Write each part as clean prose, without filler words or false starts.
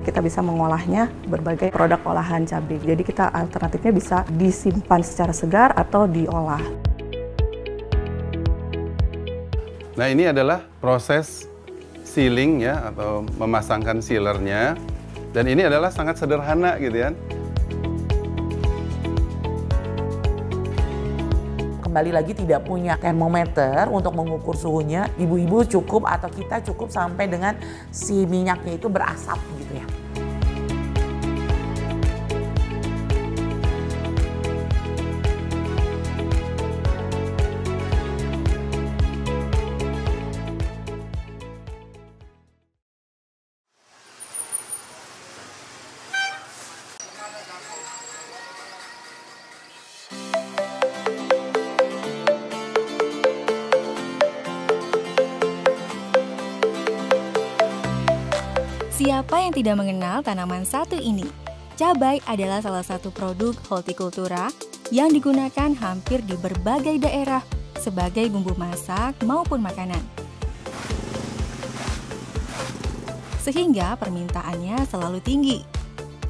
kita bisa mengolahnya berbagai produk olahan cabai. Jadi kita alternatifnya bisa disimpan secara segar atau diolah. Nah, ini adalah proses sealing ya, atau memasangkan sealernya. Dan ini adalah sangat sederhana gitu ya. Kembali lagi tidak punya termometer untuk mengukur suhunya, ibu-ibu cukup atau kita cukup sampai dengan si minyaknya itu berasap gitu ya. Siapa yang tidak mengenal tanaman satu ini? Cabai adalah salah satu produk hortikultura yang digunakan hampir di berbagai daerah sebagai bumbu masak maupun makanan. Sehingga permintaannya selalu tinggi.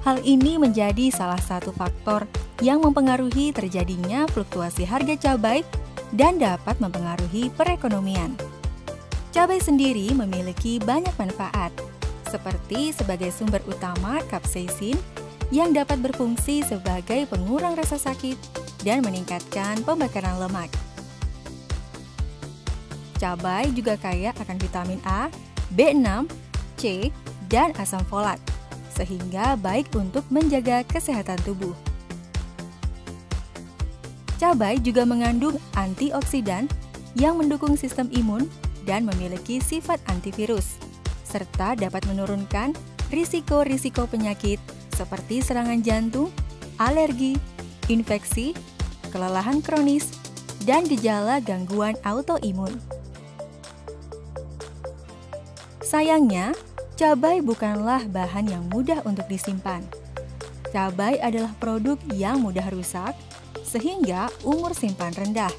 Hal ini menjadi salah satu faktor yang mempengaruhi terjadinya fluktuasi harga cabai dan dapat mempengaruhi perekonomian. Cabai sendiri memiliki banyak manfaat, seperti sebagai sumber utama kapsaisin yang dapat berfungsi sebagai pengurang rasa sakit dan meningkatkan pembakaran lemak. Cabai juga kaya akan vitamin A, B6, C, dan asam folat, sehingga baik untuk menjaga kesehatan tubuh. Cabai juga mengandung antioksidan yang mendukung sistem imun dan memiliki sifat antivirus, serta dapat menurunkan risiko-risiko penyakit seperti serangan jantung, alergi, infeksi, kelelahan kronis, dan gejala gangguan autoimun. Sayangnya, cabai bukanlah bahan yang mudah untuk disimpan. Cabai adalah produk yang mudah rusak, sehingga umur simpan rendah.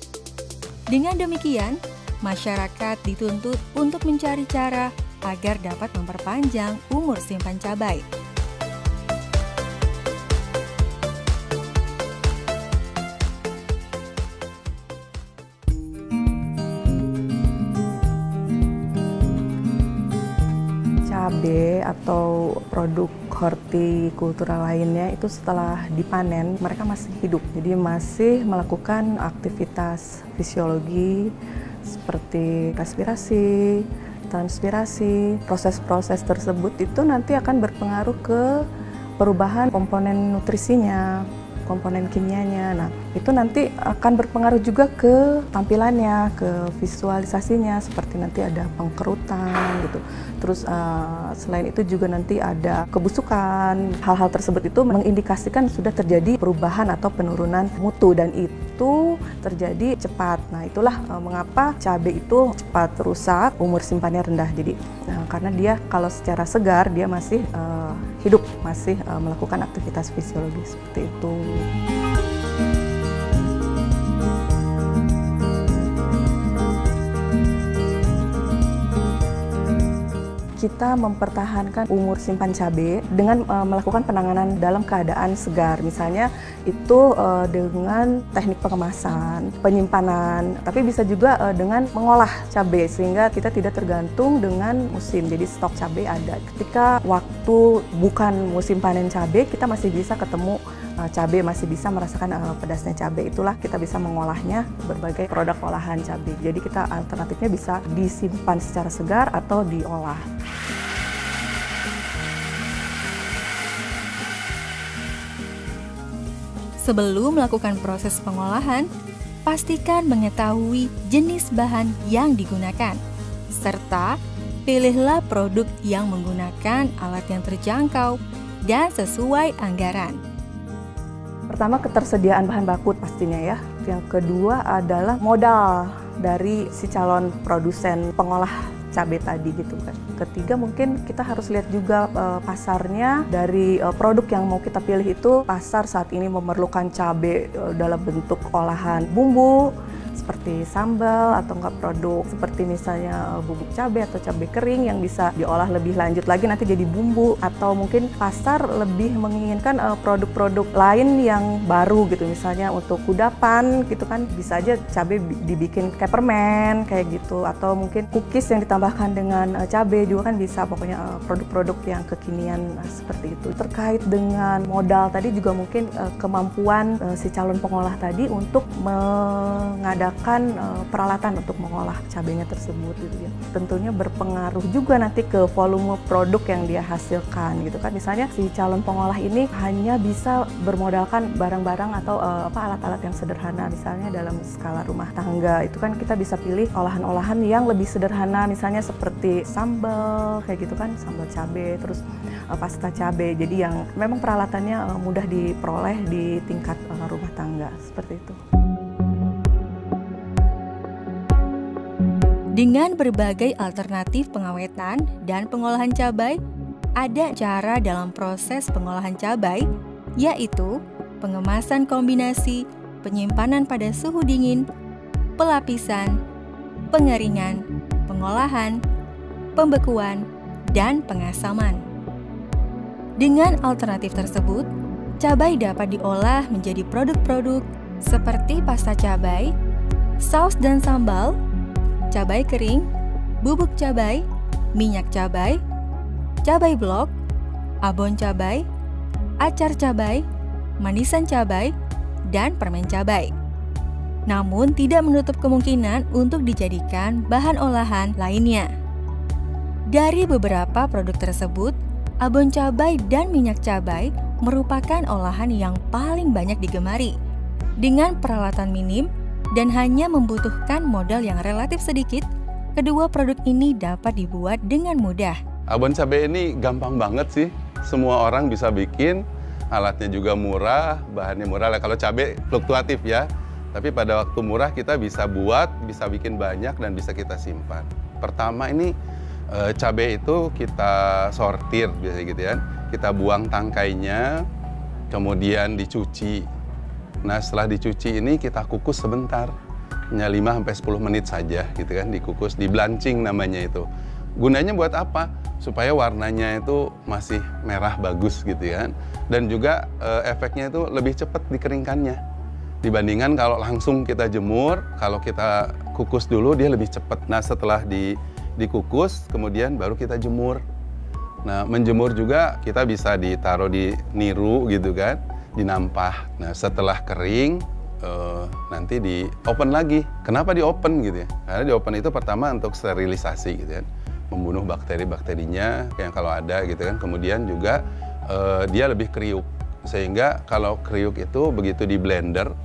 Dengan demikian, masyarakat dituntut untuk mencari cara agar dapat memperpanjang umur simpan cabai. Cabai atau produk hortikultura lainnya itu setelah dipanen mereka masih hidup, jadi masih melakukan aktivitas fisiologi seperti respirasi, transpirasi. Proses-proses tersebut itu nanti akan berpengaruh ke perubahan komponen nutrisinya, komponen kimianya. Nah, itu nanti akan berpengaruh juga ke tampilannya, ke visualisasinya, seperti nanti ada pengkerutan gitu. Terus selain itu juga nanti ada kebusukan. Hal-hal tersebut itu mengindikasikan sudah terjadi perubahan atau penurunan mutu, dan itu terjadi cepat. Nah, itulah mengapa cabai itu cepat rusak, umur simpannya rendah. Jadi karena dia kalau secara segar dia masih hidup, masih melakukan aktivitas fisiologis seperti itu. Kita mempertahankan umur simpan cabai dengan melakukan penanganan dalam keadaan segar. Misalnya itu dengan teknik pengemasan, penyimpanan, tapi bisa juga dengan mengolah cabai sehingga kita tidak tergantung dengan musim. Jadi stok cabai ada. Ketika waktu bukan musim panen cabai, kita masih bisa ketemu cabai, masih bisa merasakan pedasnya cabai. Itulah kita bisa mengolahnya berbagai produk olahan cabai. Jadi kita alternatifnya bisa disimpan secara segar atau diolah. Sebelum melakukan proses pengolahan, pastikan mengetahui jenis bahan yang digunakan, serta pilihlah produk yang menggunakan alat yang terjangkau dan sesuai anggaran. Pertama, ketersediaan bahan baku pastinya ya. Yang kedua adalah modal dari si calon produsen pengolah cabai tadi gitu kan. Ketiga, mungkin kita harus lihat juga pasarnya dari produk yang mau kita pilih itu. Pasar saat ini memerlukan cabai dalam bentuk olahan bumbu, seperti sambal atau enggak produk seperti misalnya bubuk cabai atau cabai kering yang bisa diolah lebih lanjut lagi nanti jadi bumbu, atau mungkin pasar lebih menginginkan produk-produk lain yang baru gitu, misalnya untuk kudapan gitu kan bisa aja cabai dibikin kayak permen kayak gitu, atau mungkin cookies yang ditambahkan dengan cabai juga kan bisa, pokoknya produk-produk yang kekinian seperti itu. Terkait dengan modal tadi juga mungkin kemampuan si calon pengolah tadi untuk mengadakan peralatan untuk mengolah cabainya tersebut gitu ya. Tentunya berpengaruh juga nanti ke volume produk yang dia hasilkan gitu kan. Misalnya si calon pengolah ini hanya bisa bermodalkan barang-barang atau alat-alat yang sederhana, misalnya dalam skala rumah tangga itu kan kita bisa pilih olahan-olahan yang lebih sederhana, misalnya seperti sambal kayak gitu kan, sambal cabai, terus pasta cabai, jadi yang memang peralatannya mudah diperoleh di tingkat rumah tangga seperti itu. Dengan berbagai alternatif pengawetan dan pengolahan cabai, ada cara dalam proses pengolahan cabai, yaitu pengemasan kombinasi, penyimpanan pada suhu dingin, pelapisan, pengeringan, pengolahan, pembekuan, dan pengasaman. Dengan alternatif tersebut, cabai dapat diolah menjadi produk-produk seperti pasta cabai, saus dan sambal, cabai kering, bubuk cabai, minyak cabai, cabai blok, abon cabai, acar cabai, manisan cabai, dan permen cabai. Namun tidak menutup kemungkinan untuk dijadikan bahan olahan lainnya. Dari beberapa produk tersebut, abon cabai dan minyak cabai merupakan olahan yang paling banyak digemari. Dengan peralatan minim dan hanya membutuhkan modal yang relatif sedikit, kedua produk ini dapat dibuat dengan mudah. Abon cabai ini gampang banget sih, semua orang bisa bikin, alatnya juga murah, bahannya murah. Kalau cabai fluktuatif ya, tapi pada waktu murah kita bisa buat, bisa bikin banyak dan bisa kita simpan. Pertama ini cabai itu kita sortir biasanya gitu ya, kita buang tangkainya, kemudian dicuci. Nah setelah dicuci ini kita kukus sebentar, hanya 5-10 menit saja gitu kan, dikukus, di blanching namanya itu. Gunanya buat apa? Supaya warnanya itu masih merah bagus gitu ya, dan juga efeknya itu lebih cepat dikeringkannya. Dibandingkan kalau langsung kita jemur, kalau kita kukus dulu dia lebih cepat. Nah setelah dikukus, kemudian baru kita jemur. Nah menjemur juga kita bisa ditaruh di niru gitu kan, dinampah. Nah setelah kering nanti di open lagi. Kenapa di open gitu ya? Karena di open itu pertama untuk sterilisasi gitu kan, membunuh bakteri-bakterinya yang kalau ada gitu kan. Kemudian juga dia lebih kriuk, sehingga kalau kriuk itu begitu di blender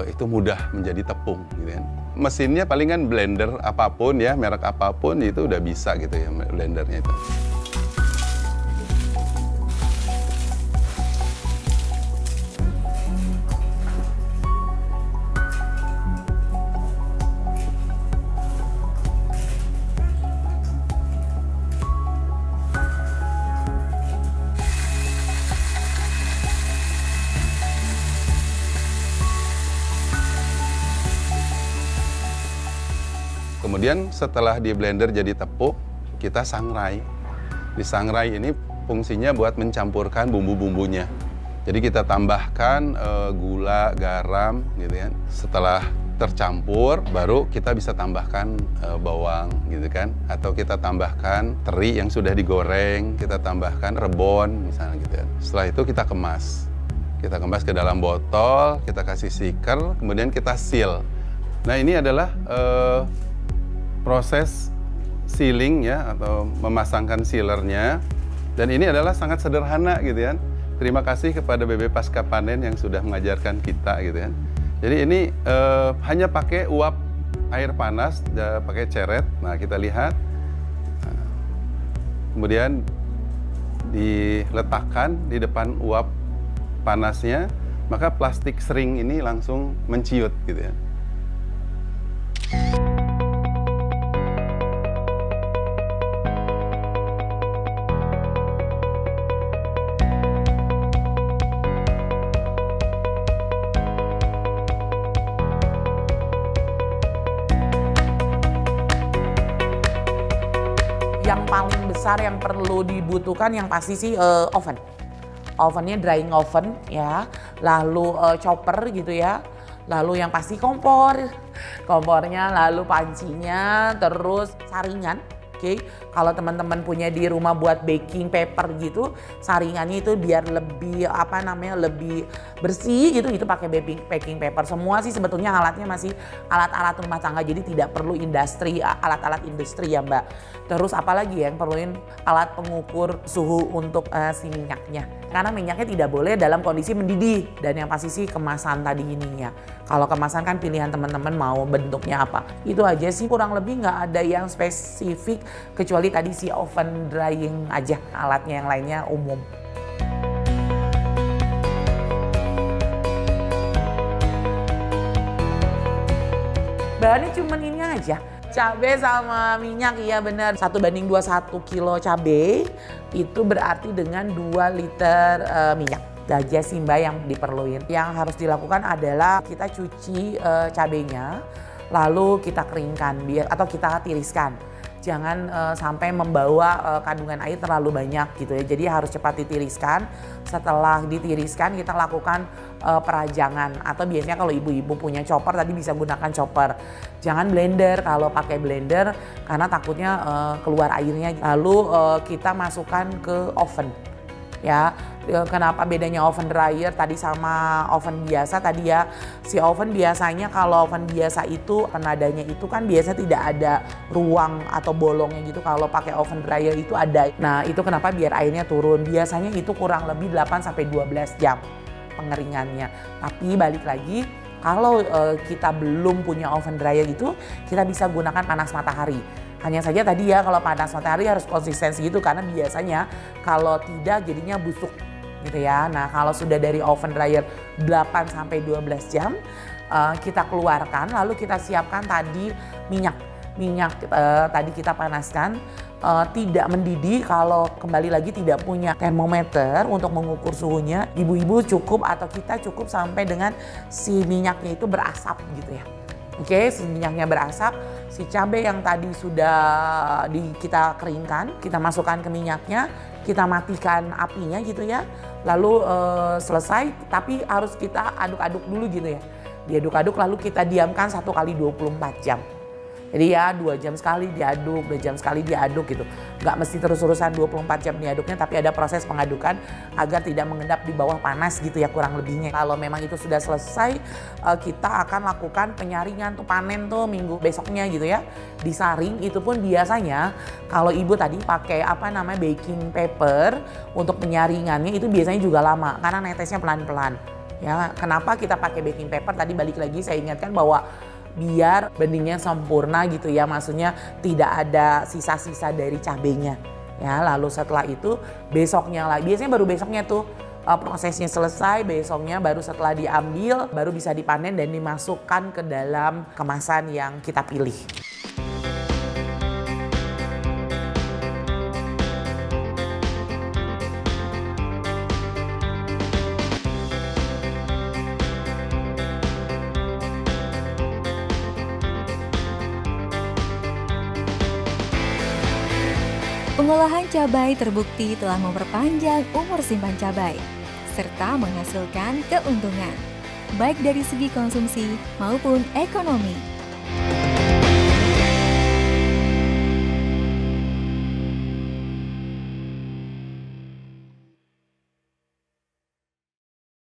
itu mudah menjadi tepung gitu kan. Mesinnya palingan blender apapun ya, merek apapun itu udah bisa gitu ya blendernya itu. Kemudian setelah di blender jadi tepung, kita sangrai. Di sangrai ini fungsinya buat mencampurkan bumbu-bumbunya. Jadi kita tambahkan gula, garam gitu kan. Setelah tercampur, baru kita bisa tambahkan bawang gitu kan. Atau kita tambahkan teri yang sudah digoreng, kita tambahkan rebon misalnya gitu kan. Setelah itu kita kemas. Kita kemas ke dalam botol, kita kasih stiker, kemudian kita seal. Nah ini adalah proses sealing ya, atau memasangkan sealernya, dan ini adalah sangat sederhana gitu kan. Terima kasih kepada BB Pasca Panen yang sudah mengajarkan kita gitu kan. Jadi ini hanya pakai uap air panas, pakai ceret. Nah kita lihat, kemudian diletakkan di depan uap panasnya, maka plastik sering ini langsung menciut gitu ya. Yang paling besar yang perlu dibutuhkan yang pasti sih oven. Ovennya drying oven ya, lalu chopper gitu ya. Lalu yang pasti kompornya, lalu pancinya, terus saringan. Oke, kalau teman-teman punya di rumah buat baking paper gitu, saringannya itu biar lebih lebih bersih gitu, itu pakai baking paper. Semua sih sebetulnya alatnya masih alat-alat rumah tangga, jadi tidak perlu alat-alat industri ya Mbak. Terus apalagi yang perluin alat pengukur suhu untuk si minyaknya. Karena minyaknya tidak boleh dalam kondisi mendidih, dan yang pasti sih kemasan tadi ininya. Kalau kemasan kan pilihan teman-teman mau bentuknya apa. Itu aja sih, kurang lebih nggak ada yang spesifik kecuali tadi si oven drying aja, alatnya yang lainnya umum. Bahannya cuman ini aja, cabai sama minyak, iya benar. 1:21 kilo cabai itu berarti dengan 2 liter minyak. Aja sih Mbak yang diperluin. Yang harus dilakukan adalah kita cuci cabainya, lalu kita keringkan atau kita tiriskan. Jangan sampai membawa kandungan air terlalu banyak gitu ya. Jadi harus cepat ditiriskan. Setelah ditiriskan kita lakukan perajangan, atau biasanya kalau ibu-ibu punya chopper tadi bisa gunakan chopper. Jangan blender kalau pakai blender karena takutnya keluar airnya. Lalu kita masukkan ke oven. Ya, kenapa bedanya oven dryer tadi sama oven biasa tadi ya? Si oven biasanya, kalau oven biasa itu penadanya itu kan biasanya tidak ada ruang atau bolongnya gitu. Kalau pakai oven dryer itu ada. Nah, itu kenapa biar airnya turun. Biasanya itu kurang lebih 8-12 jam pengeringannya. Tapi balik lagi, kalau kita belum punya oven dryer itu, kita bisa gunakan panas matahari. Hanya saja tadi ya, kalau panas matahari harus konsistensi gitu, karena biasanya kalau tidak jadinya busuk gitu ya. Nah, kalau sudah dari oven dryer 8-12 jam kita keluarkan, lalu kita siapkan tadi minyak tadi kita panaskan, tidak mendidih. Kalau kembali lagi tidak punya termometer untuk mengukur suhunya, ibu-ibu cukup atau kita cukup sampai dengan si minyaknya itu berasap gitu ya. Oke, si minyaknya berasap, si cabai yang tadi sudah kita keringkan, kita masukkan ke minyaknya, kita matikan apinya gitu ya. Lalu selesai, tapi harus kita aduk-aduk dulu gitu ya. Diaduk-aduk lalu kita diamkan 1 kali 24 jam. Jadi ya 2 jam sekali diaduk, 2 jam sekali diaduk gitu. Nggak mesti terus-terusan 24 jam diaduknya, tapi ada proses pengadukan agar tidak mengendap di bawah panas gitu ya, kurang lebihnya. Kalau memang itu sudah selesai, kita akan lakukan penyaringan tuh, panen tuh minggu besoknya gitu ya. Disaring, itu pun biasanya kalau ibu tadi pakai baking paper untuk penyaringannya itu biasanya juga lama karena netesnya pelan-pelan. Ya, kenapa kita pakai baking paper? Tadi balik lagi saya ingatkan bahwa biar beningnya sempurna gitu ya, maksudnya tidak ada sisa-sisa dari cabenya ya. Lalu setelah itu besoknya lagi, biasanya baru besoknya tuh prosesnya selesai, besoknya baru setelah diambil baru bisa dipanen dan dimasukkan ke dalam kemasan yang kita pilih. Pengolahan cabai terbukti telah memperpanjang umur simpan cabai, serta menghasilkan keuntungan, baik dari segi konsumsi maupun ekonomi.